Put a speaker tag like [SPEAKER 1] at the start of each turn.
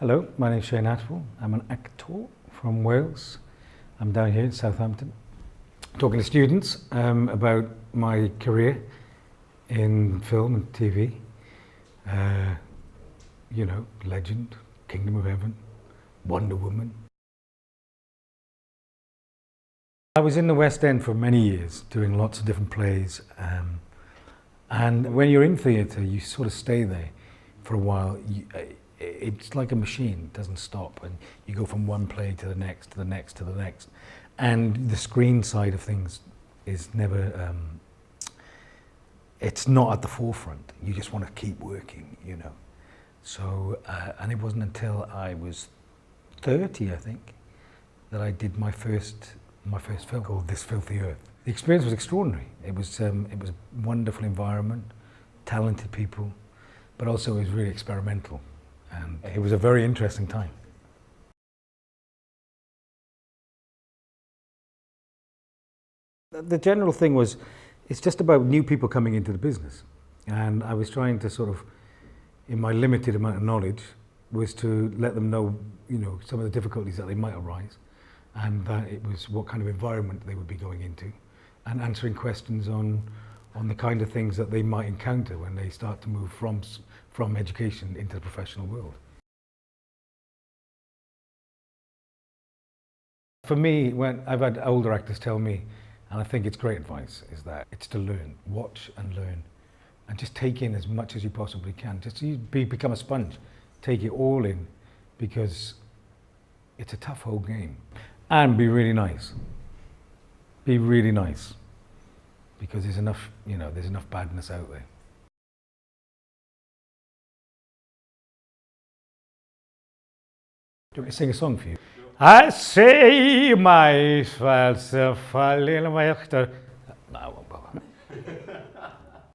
[SPEAKER 1] Hello, my name is Shane Attwooll. I'm an actor from Wales. I'm down here in Southampton talking to students about my career in film and TV. Legend, Kingdom of Heaven, Wonder Woman. I was in the West End for many years doing lots of different plays, and when you're in theatre you sort of stay there for a while. It's like a machine, it doesn't stop, and you go from one play to the next, to the next, to the next. And the screen side of things is never, it's not at the forefront. You just want to keep working, you know. So, and it wasn't until I was 30, I think, that I did my first film called This Filthy Earth. The experience was extraordinary. It was a wonderful environment, talented people, but also it was really experimental. And it was a very interesting time. The general thing was, it's just about new people coming into the business. And I was trying to sort of, in my limited amount of knowledge, was to let them know, you know, some of the difficulties that they might arise, and that it was what kind of environment they would be going into, and answering questions on the kind of things that they might encounter when they start to move from education into the professional world. For me, when I've had older actors tell me, and I think it's great advice, is that it's to learn, watch and learn, and just take in as much as you possibly can. Just become a sponge, take it all in, because it's a tough whole game. And be really nice. Be really nice, because there's enough, you know, there's enough badness out there. Do you want me to sing a song for you? I say myself a little bit. No, I won't bother.